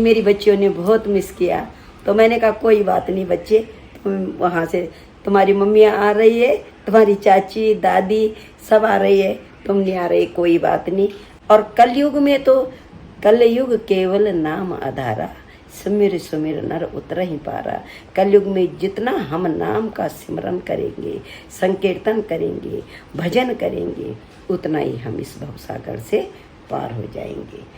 मेरी बच्चियों ने बहुत मिस किया, तो मैंने कहा कोई बात नहीं बच्चे, तुम वहाँ से तुम्हारी मम्मियाँ आ रही है, तुम्हारी चाची दादी सब आ रही है, तुम नहीं आ रही कोई बात नहीं। और कलयुग में तो कलयुग केवल नाम आधारा, सुमिर सुमिर नर उतर ही पारा। कलयुग में जितना हम नाम का सिमरन करेंगे, संकीर्तन करेंगे, भजन करेंगे, उतना ही हम इस भवसागर से पार हो जाएंगे।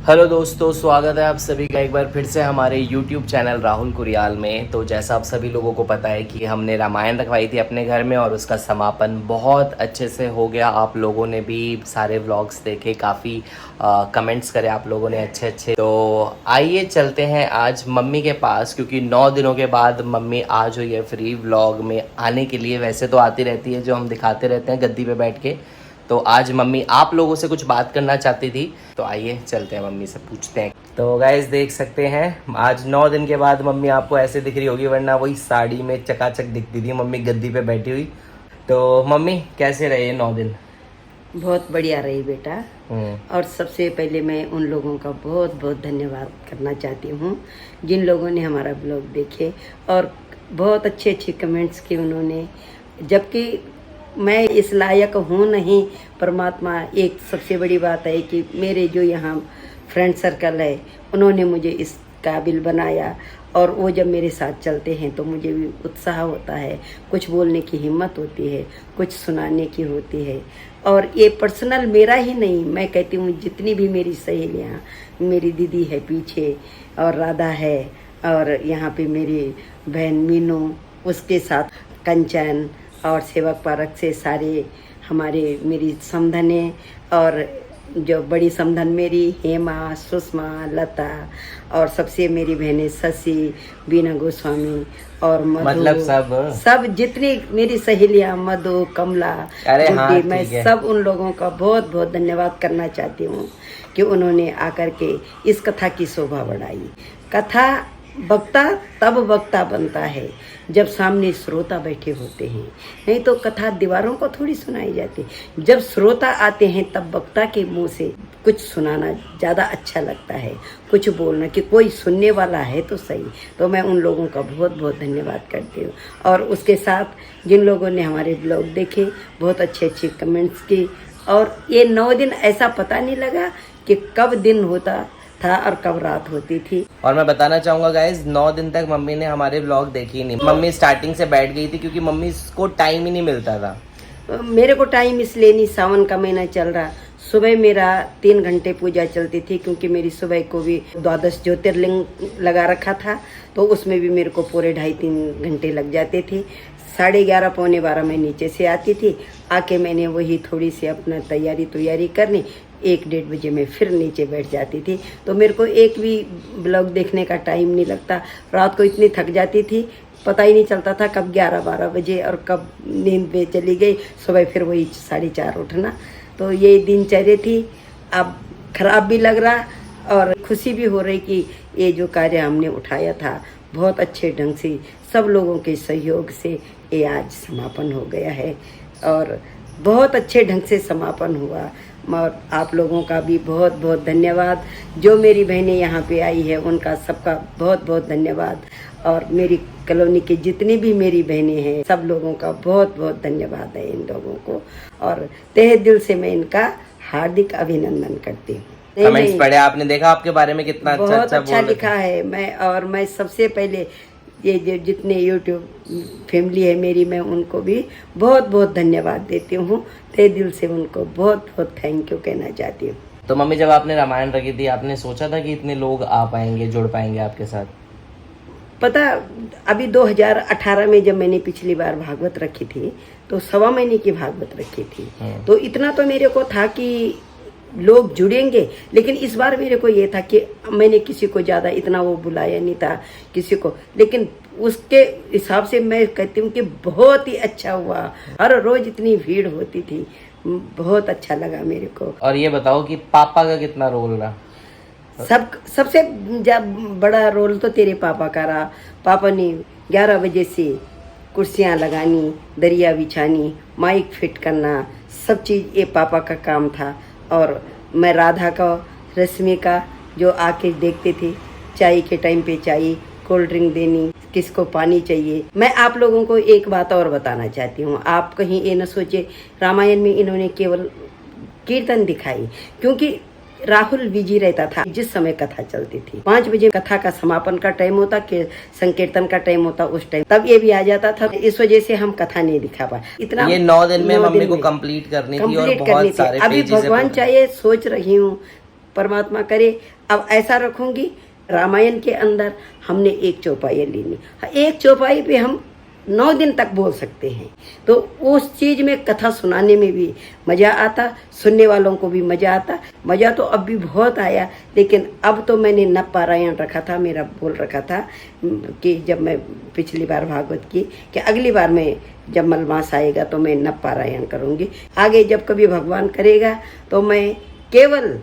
हेलो दोस्तों, स्वागत है आप सभी का एक बार फिर से हमारे YouTube चैनल राहुल कुरियाल में। तो जैसा आप सभी लोगों को पता है कि हमने रामायण रखवाई थी अपने घर में और उसका समापन बहुत अच्छे से हो गया। आप लोगों ने भी सारे व्लॉग्स देखे, काफ़ी कमेंट्स करे आप लोगों ने अच्छे अच्छे। तो आइए चलते हैं आज मम्मी के पास, क्योंकि 9 दिनों के बाद मम्मी आज हुई है फ्री व्लॉग में आने के लिए। वैसे तो आती रहती है, जो हम दिखाते रहते हैं गद्दी पे बैठ के। तो आज मम्मी आप लोगों से कुछ बात करना चाहती थी, तो आइए चलते हैं मम्मी से पूछते हैं। तो गाइस देख सकते हैं आज 9 दिन के बाद मम्मी आपको ऐसे दिख रही होगी, वरना वही साड़ी में चकाचक दिखती थी मम्मी गद्दी पे बैठी हुई। तो मम्मी कैसे रहे 9 दिन? बहुत बढ़िया रही बेटा। और सबसे पहले मैं उन लोगों का बहुत बहुत धन्यवाद करना चाहती हूँ जिन लोगों ने हमारा ब्लॉग देखे और बहुत अच्छे अच्छे कमेंट्स किए उन्होंने। जबकि मैं इस लायक हूँ नहीं, परमात्मा एक सबसे बड़ी बात है कि मेरे जो यहाँ फ्रेंड सर्कल है उन्होंने मुझे इस काबिल बनाया। और वो जब मेरे साथ चलते हैं तो मुझे भी उत्साह होता है, कुछ बोलने की हिम्मत होती है, कुछ सुनाने की होती है। और ये पर्सनल मेरा ही नहीं, मैं कहती हूँ जितनी भी मेरी सहेलियाँ, मेरी दीदी है पीछे और राधा है, और यहाँ पे मेरी बहन मीनू, उसके साथ कंचन और सेवक पार्क से सारे हमारे मेरी समधने, और जो बड़ी समधन मेरी हेमा, सुषमा, लता, और सबसे मेरी बहनें शशि, बीना गोस्वामी और मधु, मतलब सब जितनी मेरी सहेलियां, मधु, कमला, हाँ, मैं सब उन लोगों का बहुत बहुत धन्यवाद करना चाहती हूँ कि उन्होंने आकर के इस कथा की शोभा बढ़ाई। कथा वक्ता तब वक्ता बनता है जब सामने श्रोता बैठे होते हैं, नहीं तो कथा दीवारों को थोड़ी सुनाई जाती। जब श्रोता आते हैं तब वक्ता के मुंह से कुछ सुनाना ज़्यादा अच्छा लगता है, कुछ बोलना कि कोई सुनने वाला है तो सही। तो मैं उन लोगों का बहुत बहुत धन्यवाद करती हूँ। और उसके साथ जिन लोगों ने हमारे ब्लॉग देखे, बहुत अच्छे अच्छे कमेंट्स की। और ये 9 दिन ऐसा पता नहीं लगा कि कब दिन होता था और कब रात होती थी। और मैं बताना चाहूंगा गाइज, 9 दिन तक मम्मी ने हमारे व्लॉग देखी नहीं। मम्मी स्टार्टिंग से बैठ गई थी क्योंकि मम्मी को टाइम ही नहीं मिलता था। मेरे को टाइम इसलिए नहीं, सावन का महीना चल रहा, सुबह मेरा 3 घंटे पूजा चलती थी, क्योंकि मेरी सुबह को भी 12 ज्योतिर्लिंग लगा रखा था, तो उसमें भी मेरे को पूरे 2.5-3 घंटे लग जाते थे। 11:30 पौने 12 मैं नीचे से आती थी, आके मैंने वही थोड़ी सी अपना तैयारी करनी, 1-1:30 बजे मैं फिर नीचे बैठ जाती थी। तो मेरे को एक भी ब्लॉग देखने का टाइम नहीं लगता। रात को इतनी थक जाती थी, पता ही नहीं चलता था कब 11-12 बजे और कब नींद में चली गई। सुबह फिर वही 4:30 उठना, तो ये दिनचर्या थी। अब खराब भी लग रहा और खुशी भी हो रही कि ये जो कार्य हमने उठाया था बहुत अच्छे ढंग से सब लोगों के सहयोग से ये आज समापन हो गया है, और बहुत अच्छे ढंग से समापन हुआ। और आप लोगों का भी बहुत बहुत धन्यवाद। जो मेरी बहनें यहाँ पे आई है उनका सबका बहुत बहुत धन्यवाद। और मेरी कॉलोनी के जितनी भी मेरी बहनें हैं सब लोगों का बहुत बहुत धन्यवाद है इन लोगों को, और तहे दिल से मैं इनका हार्दिक अभिनंदन करती हूँ। कमेंट्स पढ़े आपने, देखा आपके बारे में कितना बहुत अच्छा लिखा है। मैं सबसे पहले ये जो जितने YouTube फैमिली है मेरी, मैं उनको भी बहुत बहुत धन्यवाद देती हूँ। तहे दिल से उनको बहुत बहुत थैंक यू कहना चाहती हूँ। तो मम्मी जब आपने रामायण रखी थी, आपने सोचा था कि इतने लोग आ पाएंगे, जुड़ पाएंगे आपके साथ? पता, अभी 2018 में जब मैंने पिछली बार भागवत रखी थी तो 1.25 महीने की भागवत रखी थी, तो इतना तो मेरे को था कि लोग जुड़ेंगे। लेकिन इस बार मेरे को ये था कि मैंने किसी को ज़्यादा इतना वो बुलाया नहीं था किसी को, लेकिन उसके हिसाब से मैं कहती हूँ कि बहुत ही अच्छा हुआ। हर रोज इतनी भीड़ होती थी, बहुत अच्छा लगा मेरे को। और ये बताओ कि पापा का कितना रोल रहा? सबसे बड़ा रोल तो तेरे पापा का रहा। पापा ने 11 बजे से कुर्सियाँ लगानी, दरिया बिछानी, माइक फिट करना, सब चीज़ ये पापा का काम था। और मैं राधा का, रश्मि का जो आके देखते थे, चाय के टाइम पे चाय, कोल्ड ड्रिंक देनी, किसको पानी चाहिए। मैं आप लोगों को एक बात और बताना चाहती हूँ, आप कहीं ये न सोचे रामायण में इन्होंने केवल कीर्तन दिखाई, क्योंकि राहुल बिजी रहता था जिस समय कथा चलती थी। 5 बजे कथा का समापन का टाइम होता, के संकीर्तन का टाइम होता, उस टाइम तब ये भी आ जाता था। इस वजह से हम कथा नहीं दिखा पाए। इतना ये 9 दिन में मम्मी को कंप्लीट करनी थी और बहुत सारे अभी पेजेस भगवान चाहिए, सोच रही हूँ, परमात्मा करे अब ऐसा रखूंगी। रामायण के अंदर हमने एक चौपाई लेनी, एक चौपाई पे हम 9 दिन तक बोल सकते हैं। तो उस चीज में कथा सुनाने में भी मजा आता, सुनने वालों को भी मजा आता। मजा तो अब भी बहुत आया, लेकिन अब तो मैंने नव पारायण रखा था, मेरा बोल रखा था कि जब मैं पिछली बार भागवत की कि अगली बार मैं जब मलमास आएगा तो मैं नव पारायण करूंगी। आगे जब कभी भगवान करेगा तो मैं केवल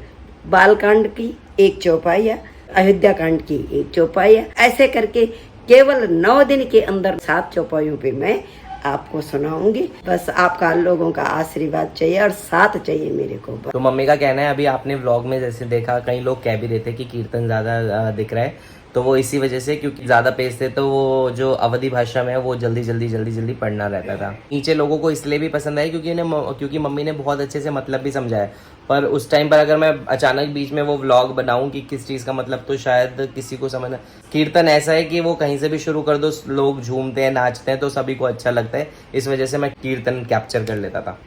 बालकांड की एक चौपाई, अयोध्या कांड की एक चौपाई, ऐसे करके केवल 9 दिन के अंदर 7 चौपाइयों पे मैं आपको सुनाऊंगी। बस आपका लोगों का आशीर्वाद चाहिए और साथ चाहिए मेरे को। तो मम्मी का कहना है, अभी आपने व्लॉग में जैसे देखा, कई लोग कह भी रहे थे कि कीर्तन ज्यादा दिख रहा है, तो वो इसी वजह से, क्योंकि ज्यादा पेज थे तो वो जो अवधि भाषा में है वो जल्दी पढ़ना रहता था। नीचे लोगों को इसलिए भी पसंद आई क्योंकि मम्मी ने बहुत अच्छे से मतलब भी समझाया। पर उस टाइम पर अगर मैं अचानक बीच में वो व्लॉग बनाऊं कि किस चीज़ का मतलब, तो शायद किसी को समझना। कीर्तन ऐसा है कि वो कहीं से भी शुरू कर दो, लोग झूमते हैं, नाचते हैं, तो सभी को अच्छा लगता है। इस वजह से मैं कीर्तन कैप्चर कर लेता था।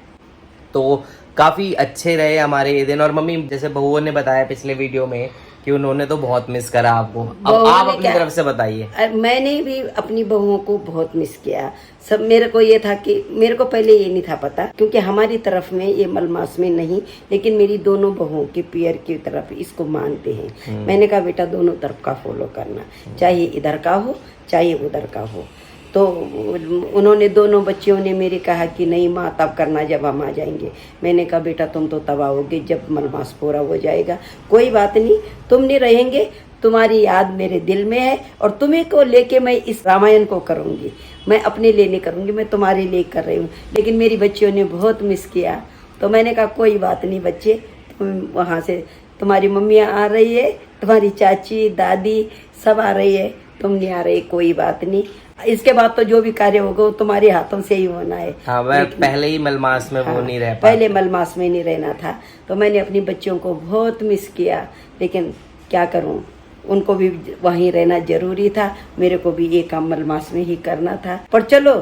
तो काफ़ी अच्छे रहे हमारे ये दिन। और मम्मी, जैसे बहुओं ने बताया पिछले वीडियो में कि उन्होंने तो बहुत मिस करा आपको, अब आप अपनी तरफ से बताइए। मैंने भी अपनी बहुओं को बहुत मिस किया। सब मेरे को ये था कि मेरे को पहले ये नहीं था पता, क्योंकि हमारी तरफ में ये मलमास में नहीं, लेकिन मेरी दोनों बहुओं की पियर की तरफ इसको मानते हैं। मैंने कहा बेटा दोनों तरफ का फॉलो करना, चाहे इधर का हो चाहे उधर का हो। तो उन्होंने, दोनों बच्चियों ने मेरे कहा कि नहीं माँ तब करना जब हम आ जाएंगे। मैंने कहा बेटा तुम तो तब आओगे जब मलमास पूरा हो जाएगा, कोई बात नहीं, तुम नहीं रहेंगे, तुम्हारी याद मेरे दिल में है और तुम्हें को लेके मैं इस रामायण को करूँगी। मैं अपने लिए नहीं करूँगी, मैं तुम्हारे लिए कर रही हूँ। लेकिन मेरी बच्चियों ने बहुत मिस किया, तो मैंने कहा कोई बात नहीं बच्चे, तुम वहाँ से, तुम्हारी मम्मियाँ आ रही है, तुम्हारी चाची दादी सब आ रही है, तुम नहीं आ रही, कोई बात नहीं। इसके बाद तो जो भी कार्य होगा वो तुम्हारे हाथों से ही होना है। हाँ, मैं पहले ही मलमास में वो नहीं रह पाया, पहले मलमास में नहीं रहना था, तो मैंने अपनी बच्चियों को बहुत मिस किया। लेकिन क्या करूं, उनको भी वहीं रहना जरूरी था, मेरे को भी ये काम मलमास में ही करना था। पर चलो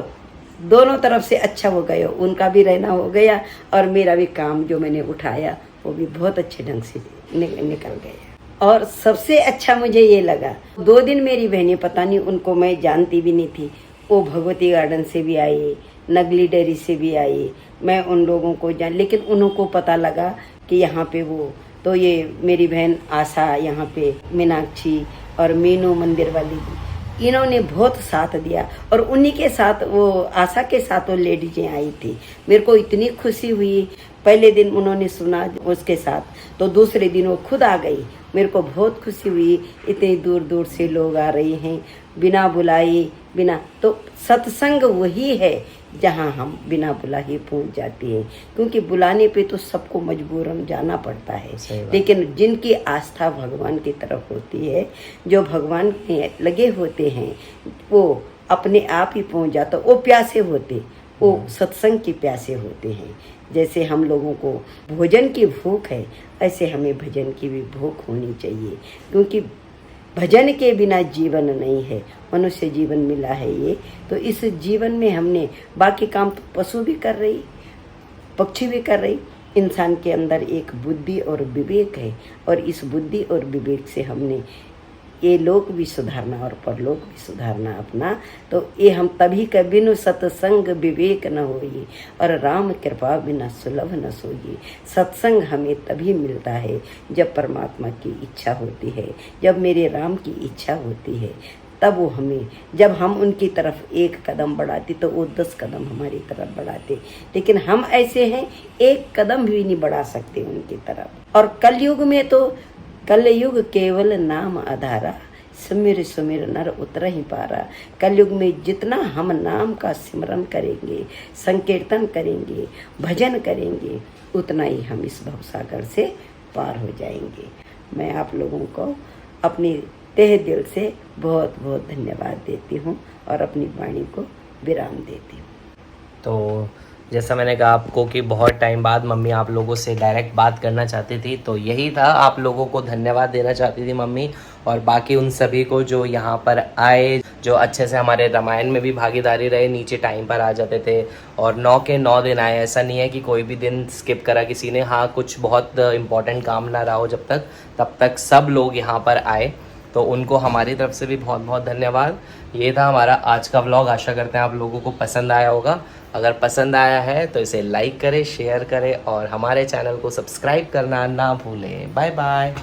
दोनों तरफ से अच्छा हो गया, उनका भी रहना हो गया और मेरा भी काम जो मैंने उठाया वो भी बहुत अच्छे ढंग से निकल गया। और सबसे अच्छा मुझे ये लगा, 2 दिन मेरी बहनें, पता नहीं उनको मैं जानती भी नहीं थी, वो भगवती गार्डन से भी आई, नगली डेयरी से भी आई, मैं उन लोगों को लेकिन उनको पता लगा कि यहाँ पे वो, तो ये मेरी बहन आशा, यहाँ पे मीनाक्षी और मीनू मंदिर वाली, इन्होंने बहुत साथ दिया। और उन्हीं के साथ, वो आशा के साथ वो लेडीजें आई थी, मेरे को इतनी खुशी हुई। पहले दिन उन्होंने सुना उसके साथ, तो दूसरे दिन वो खुद आ गई, मेरे को बहुत खुशी हुई। इतनी दूर दूर से लोग आ रहे हैं बिना बुलाए, बिना, तो सत्संग वही है जहाँ हम बिना बुलाए पहुँच जाते हैं, क्योंकि बुलाने पे तो सबको मजबूरन जाना पड़ता है। लेकिन जिनकी आस्था भगवान की तरफ होती है, जो भगवान में लगे होते हैं, वो अपने आप ही पहुँच जाता, वो प्यासे होते, वो सत्संग की प्यासे होते हैं। जैसे हम लोगों को भोजन की भूख है, ऐसे हमें भजन की भी भूख होनी चाहिए, क्योंकि भजन के बिना जीवन नहीं है। मनुष्य जीवन मिला है ये, तो इस जीवन में हमने बाकी काम तो पशु भी कर रही, पक्षी भी कर रही, इंसान के अंदर एक बुद्धि और विवेक है, और इस बुद्धि और विवेक से हमने ये लोक भी सुधारना और परलोक भी सुधारना अपना। तो ये हम तभी के बिनु सत्संग विवेक न होई, और राम कृपा बिना सुलभ न सोई। सत्संग हमें तभी मिलता है जब परमात्मा की इच्छा होती है, जब मेरे राम की इच्छा होती है, तब वो हमें, जब हम उनकी तरफ एक कदम बढ़ाते तो वो 10 कदम हमारी तरफ बढ़ाते। लेकिन हम ऐसे हैं, एक कदम भी नहीं बढ़ा सकते उनकी तरफ। और कलयुग में तो, कलयुग केवल नाम आधारा, सुमिर सुमिर नर उतर ही पारा। कलयुग में जितना हम नाम का सिमरन करेंगे, संकीर्तन करेंगे, भजन करेंगे, उतना ही हम इस भवसागर से पार हो जाएंगे। मैं आप लोगों को अपनी तहे दिल से बहुत बहुत धन्यवाद देती हूँ और अपनी वाणी को विराम देती हूँ। तो जैसा मैंने कहा आपको कि बहुत टाइम बाद मम्मी आप लोगों से डायरेक्ट बात करना चाहती थी, तो यही था, आप लोगों को धन्यवाद देना चाहती थी मम्मी, और बाकी उन सभी को जो यहाँ पर आए, जो अच्छे से हमारे रामायण में भी भागीदारी रहे, नीचे टाइम पर आ जाते थे और 9 के 9 दिन आए। ऐसा नहीं है कि कोई भी दिन स्किप करा किसी ने। हाँ, कुछ बहुत इंपॉर्टेंट काम ना रहा हो जब तक, तब तक सब लोग यहाँ पर आए, तो उनको हमारी तरफ से भी बहुत बहुत धन्यवाद। ये था हमारा आज का व्लॉग। आशा करते हैं आप लोगों को पसंद आया होगा। अगर पसंद आया है तो इसे लाइक करें, शेयर करें और हमारे चैनल को सब्सक्राइब करना ना भूलें। Bye bye.